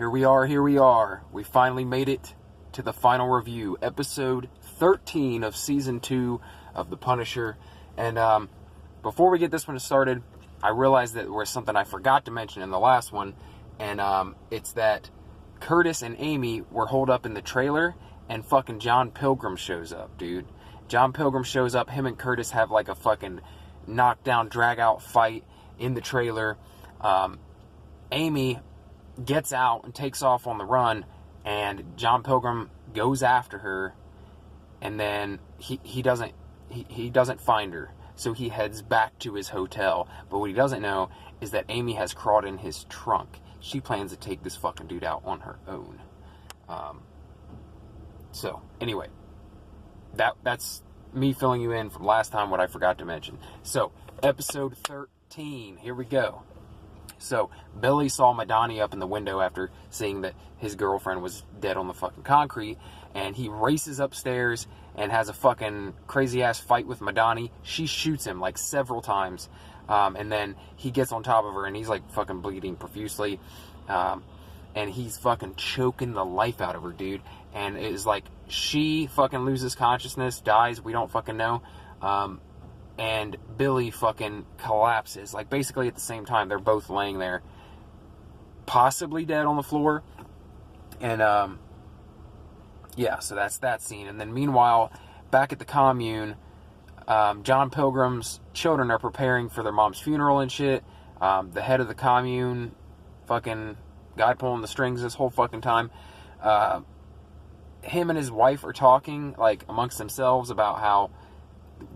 Here we are. We finally made it to the final review. Episode 13 of Season 2 of The Punisher. And before we get this one started, I realized that there was something I forgot to mention in the last one. And it's that Curtis and Amy were holed up in the trailer, and fucking John Pilgrim shows up, dude. John Pilgrim shows up. Him and Curtis have like a fucking knockdown, drag-out fight in the trailer. Amy gets out and takes off on the run, and John Pilgrim goes after her, and then he doesn't find her, so he heads back to his hotel. But what he doesn't know is that Amy has crawled in his trunk. She plans to take this fucking dude out on her own. So anyway, that's me filling you in from last time what I forgot to mention. So episode 13, here we go. So, Billy saw Madani up in the window after seeing that his girlfriend was dead on the fucking concrete, and he races upstairs and has a fucking crazy-ass fight with Madani. She shoots him, like, several times, and then he gets on top of her, and he's, like, fucking bleeding profusely, and he's fucking choking the life out of her, dude, and it is like, she fucking loses consciousness, dies, we don't fucking know, and Billy fucking collapses. Like, basically at the same time, they're both laying there, possibly dead on the floor. And, yeah, so that's that scene. And then meanwhile, back at the commune, John Pilgrim's children are preparing for their mom's funeral and shit. The head of the commune, fucking guy pulling the strings this whole fucking time. Him and his wife are talking, like, amongst themselves about how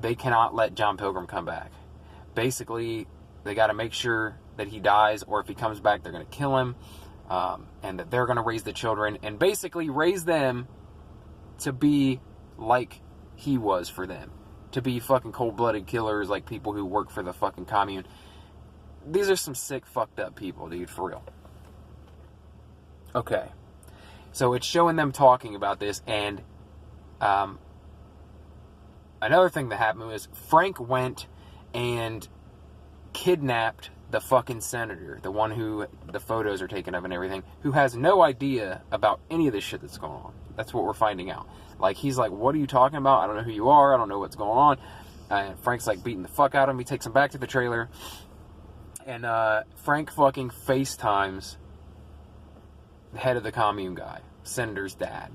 they cannot let John Pilgrim come back. Basically, they got to make sure that he dies, or if he comes back, they're going to kill him, and that they're going to raise the children, and basically raise them to be like he was for them. To be fucking cold-blooded killers, like people who work for the fucking commune. These are some sick, fucked up people, dude, for real. Okay. So it's showing them talking about this, and another thing that happened was Frank went and kidnapped the fucking senator, the one who the photos are taken of and everything, who has no idea about any of this shit that's going on. That's what we're finding out. Like, he's like, what are you talking about? I don't know who you are. I don't know what's going on. And Frank's like beating the fuck out of him. He takes him back to the trailer. And Frank fucking FaceTimes the head of the commune guy, Senator's dad.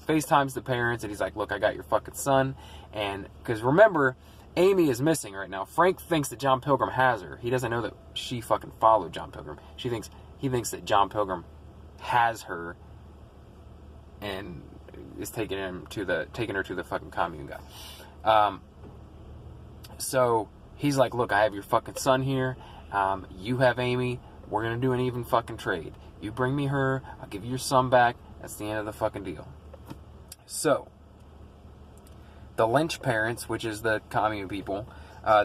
FaceTimes the parents, and he's like, look, I got your fucking son. And because remember, Amy is missing right now. Frank thinks that John Pilgrim has her. He doesn't know that she fucking followed John Pilgrim. He thinks that John Pilgrim has her and is taking her to the fucking commune guy. So he's like, look, I have your fucking son here. You have Amy. We're gonna do an even fucking trade. You bring me her, I'll give you your son back. That's the end of the fucking deal. So, the Lynch parents, which is the commune people,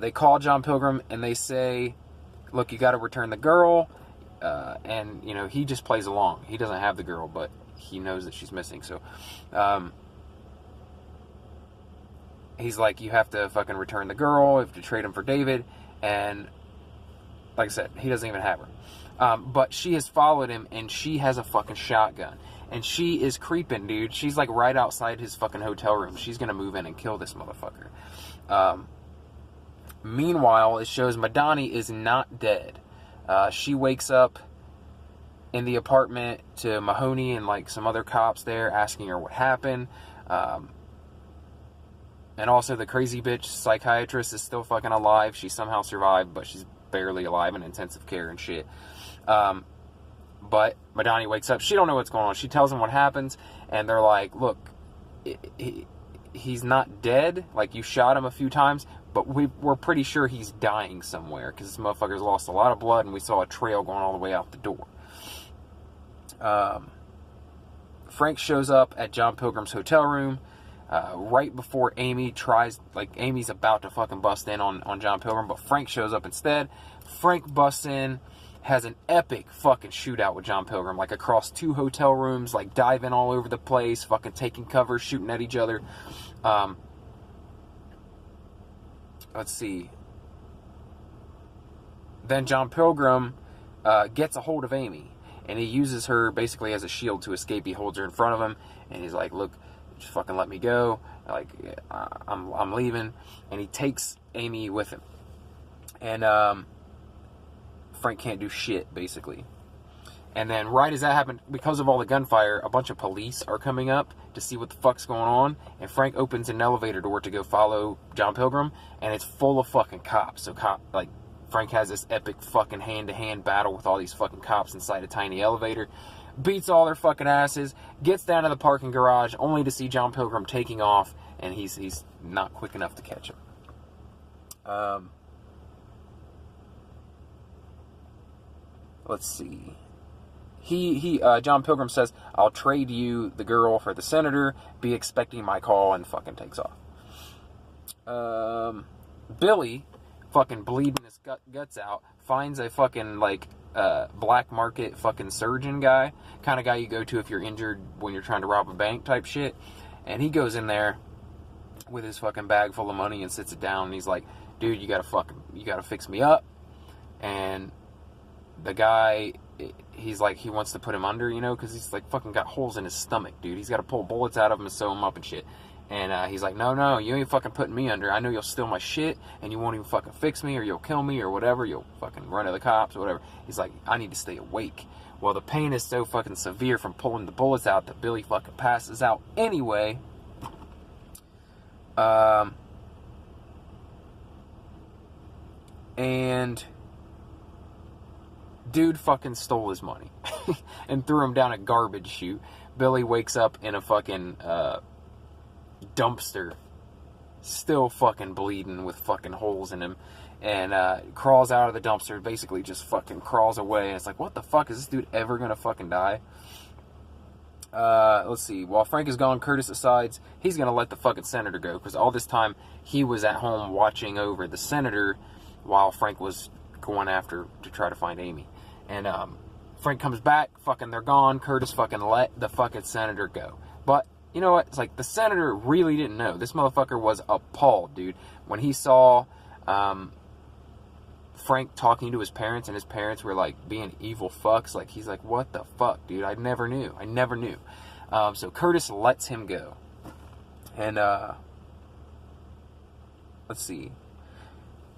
they call John Pilgrim and they say, look, you got to return the girl. And, you know, he just plays along. He doesn't have the girl, but he knows that she's missing. So, he's like, you have to fucking return the girl. You have to trade him for David. And, like I said, he doesn't even have her. But she has followed him, and she has a fucking shotgun. And she is creeping, dude. She's like right outside his fucking hotel room. She's gonna move in and kill this motherfucker. Meanwhile, it shows Madani is not dead. She wakes up in the apartment to Mahoney and like some other cops there asking her what happened. And also the crazy bitch psychiatrist is still fucking alive. She somehow survived, but she's barely alive in intensive care and shit. But Madani wakes up. She don't know what's going on. She tells them what happens, and they're like, look, he's not dead. Like, you shot him a few times, but we're pretty sure he's dying somewhere, because this motherfucker's lost a lot of blood, and we saw a trail going all the way out the door. Frank shows up at John Pilgrim's hotel room right before Amy tries, like, Amy's about to fucking bust in on John Pilgrim, but Frank shows up instead. Frank busts in, has an epic fucking shootout with John Pilgrim, like across 2 hotel rooms, like diving all over the place, fucking taking cover, shooting at each other. Let's see. Then John Pilgrim gets a hold of Amy, and he uses her basically as a shield to escape. He holds her in front of him, and he's like, look, just fucking let me go. Like, I'm leaving. And he takes Amy with him. And Frank can't do shit, basically. And then right as that happened, because of all the gunfire, a bunch of police are coming up to see what the fuck's going on. And Frank opens an elevator door to go follow John Pilgrim, and it's full of fucking cops. So Frank has this epic fucking hand-to-hand battle with all these fucking cops inside a tiny elevator. Beats all their fucking asses, gets down to the parking garage, only to see John Pilgrim taking off, and he's not quick enough to catch him. Let's see. John Pilgrim says, I'll trade you the girl for the senator, be expecting my call, and fucking takes off. Billy, fucking bleeding his guts out, finds a fucking, like, black market fucking surgeon guy, kind of guy you go to if you're injured when you're trying to rob a bank type shit, and he goes in there with his fucking bag full of money and sits it down, and he's like, dude, you gotta fix me up. And the guy, he's like, he wants to put him under, you know, because he's like fucking got holes in his stomach, dude. He's got to pull bullets out of him and sew him up and shit. And he's like, no, you ain't fucking putting me under. I know you'll steal my shit, and you won't even fucking fix me, or you'll kill me, or whatever. You'll fucking run to the cops, or whatever. He's like, I need to stay awake. Well, the pain is so fucking severe from pulling the bullets out that Billy fucking passes out anyway. And dude fucking stole his money and threw him down a garbage chute. Billy wakes up in a fucking dumpster, still fucking bleeding with fucking holes in him, and crawls out of the dumpster, basically just fucking crawls away. And it's like, what the fuck, is this dude ever gonna fucking die? Let's see. While Frank is gone, Curtis decides he's gonna let the fucking senator go, because all this time he was at home watching over the senator while Frank was going after to try to find Amy. And Frank comes back, fucking they're gone. Curtis fucking let the fucking senator go. But you know what? It's like the senator really didn't know. This motherfucker was appalled, dude. When he saw Frank talking to his parents, and his parents were like being evil fucks, like he's like, what the fuck, dude? I never knew. So Curtis lets him go. And let's see.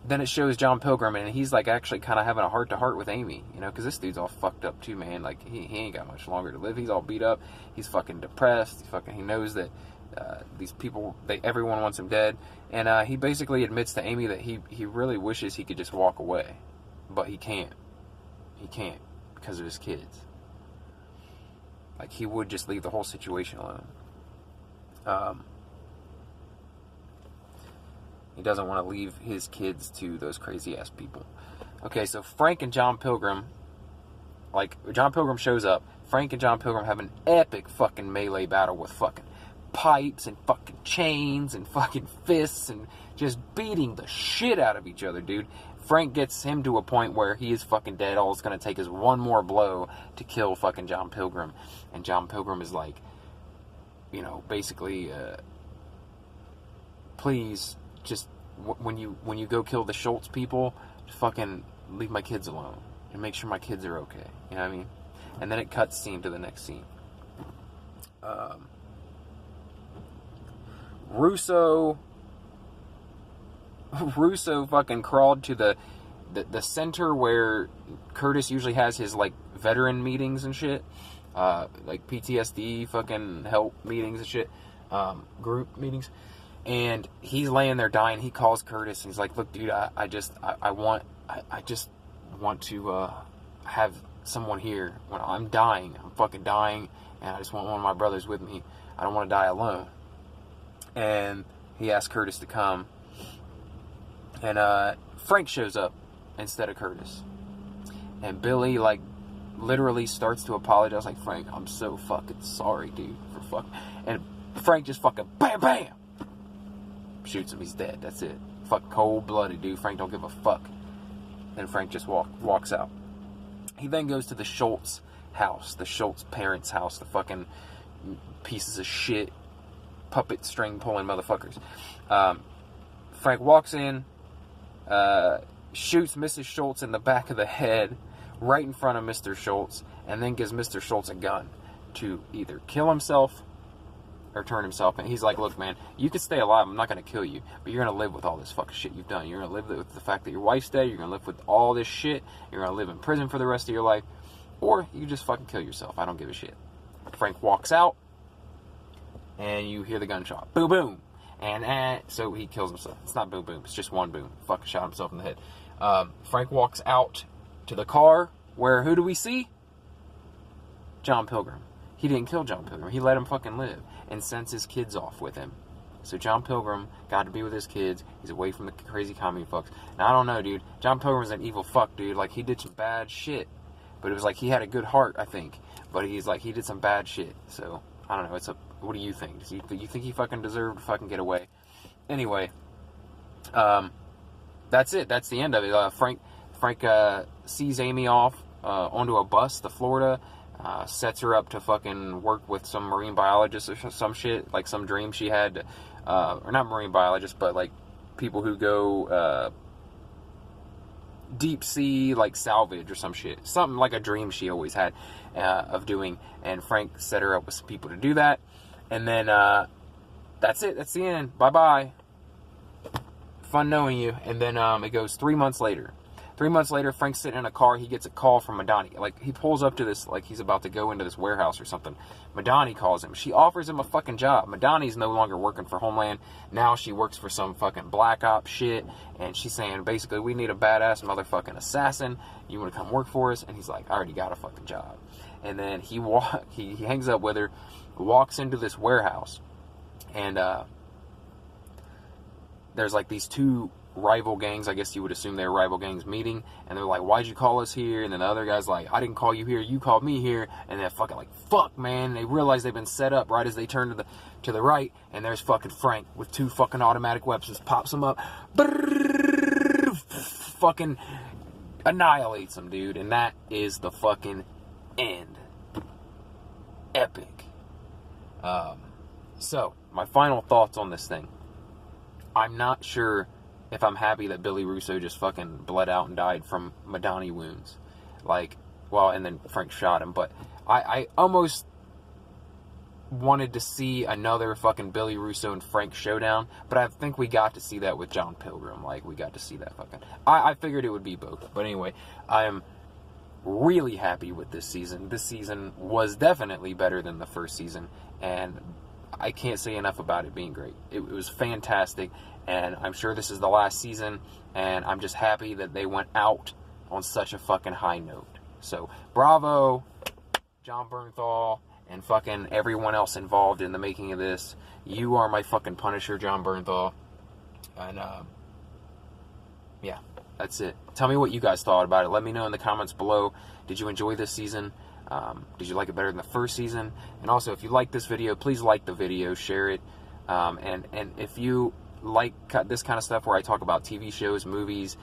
Then it shows John Pilgrim, and he's like actually kind of having a heart-to-heart with Amy, you know, because this dude's all fucked up too, man. Like he ain't got much longer to live. He's all beat up. He's fucking depressed. He knows that these people, everyone wants him dead, and he basically admits to Amy that he really wishes he could just walk away, but he can't. He can't because of his kids. Like he would just leave the whole situation alone. He doesn't want to leave his kids to those crazy-ass people. Okay, so Frank and John Pilgrim, like, John Pilgrim shows up. Frank and John Pilgrim have an epic fucking melee battle with fucking pipes and fucking chains and fucking fists and just beating the shit out of each other, dude. Frank gets him to a point where he is fucking dead. All it's going to take is one more blow to kill fucking John Pilgrim. And John Pilgrim is like, you know, basically, please, just when you go kill the Schultz people, just fucking leave my kids alone and make sure my kids are okay. You know what I mean? And then it cuts scene to the next scene. Russo fucking crawled to the center where Curtis usually has his like veteran meetings and shit, like PTSD fucking help meetings and shit, group meetings. And he's laying there dying. He calls Curtis and he's like, look, dude, I just want to have someone here when I'm dying. I'm fucking dying, and I just want one of my brothers with me. I don't want to die alone. And he asks Curtis to come. And Frank shows up instead of Curtis. And Billy, like, literally starts to apologize. Like, Frank, I'm so fucking sorry, dude, for fuck. And Frank just fucking bam, bam! Shoots him, he's dead. That's it. Fuck, cold-blooded, dude. Frank don't give a fuck. And Frank just walks out. He then goes to the Schultz house, the Schultz parents' house, the fucking pieces of shit, puppet string pulling motherfuckers. Frank walks in, shoots Mrs. Schultz in the back of the head, right in front of Mr. Schultz, and then gives Mr. Schultz a gun to either kill himself or turn himself in. He's like, look, man, you can stay alive. I'm not going to kill you, but you're going to live with all this fucking shit you've done. You're going to live with the fact that your wife's dead. You're going to live with all this shit. You're going to live in prison for the rest of your life. Or you just fucking kill yourself. I don't give a shit. Frank walks out, and you hear the gunshot. Boom, boom. And so he kills himself. It's not boom, boom. It's just one boom. Fucking shot himself in the head. Frank walks out to the car where, who do we see? John Pilgrim. He didn't kill John Pilgrim. He let him fucking live and sends his kids off with him. So John Pilgrim got to be with his kids. He's away from the crazy commie fucks. Now, I don't know, dude. John Pilgrim's an evil fuck, dude. Like, he did some bad shit. But it was like he had a good heart, I think. But he's like, he did some bad shit. So, I don't know. What do you think? Do you think he fucking deserved to fucking get away? Anyway, that's it. That's the end of it. Frank sees Amy off onto a bus to Florida. Sets her up to fucking work with some marine biologist or some shit, like some dream she had, or not marine biologists, but like people who go deep sea, like salvage or some shit, something like a dream she always had of doing. And Frank set her up with some people to do that, and then that's it. That's the end. Bye bye. Fun knowing you. And then it goes 3 months later. 3 months later, Frank's sitting in a car. He gets a call from Madani. Like, he pulls up to this, like he's about to go into this warehouse or something. Madani calls him. She offers him a fucking job. Madani's no longer working for Homeland. Now she works for some fucking black op shit. And she's saying, basically, we need a badass motherfucking assassin. You want to come work for us? And he's like, I already got a fucking job. And then he hangs up with her, walks into this warehouse. And there's like these two rival gangs, I guess you would assume they're rival gangs, meeting, and they're like, why'd you call us here? And then the other guy's like, I didn't call you here, you called me here. And they're fucking like, fuck, man. They realize they've been set up right as they turn to the right, and there's fucking Frank with two fucking automatic weapons, pops them up, fucking annihilates them, dude. And that is the fucking end. Epic. So my final thoughts on this thing. I'm not sure if I'm happy that Billy Russo just fucking bled out and died from Madani wounds. Like, well, and then Frank shot him. But I almost wanted to see another fucking Billy Russo and Frank showdown. But I think we got to see that with John Pilgrim. Like, we got to see that fucking... I figured it would be both. But anyway, I am really happy with this season. This season was definitely better than the first season. And I can't say enough about it being great. It was fantastic. And I'm sure this is the last season, and I'm just happy that they went out on such a fucking high note. So, bravo, John Bernthal, and fucking everyone else involved in the making of this. You are my fucking Punisher, John Bernthal. And, yeah, that's it. Tell me what you guys thought about it. Let me know in the comments below. Did you enjoy this season? Did you like it better than the first season? And also, if you like this video, please like the video, share it. And if you like this kind of stuff where I talk about TV shows, movies,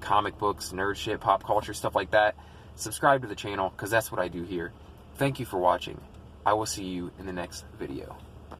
comic books, nerd shit, pop culture, stuff like that, subscribe to the channel, because that's what I do here. Thank you for watching. I will see you in the next video.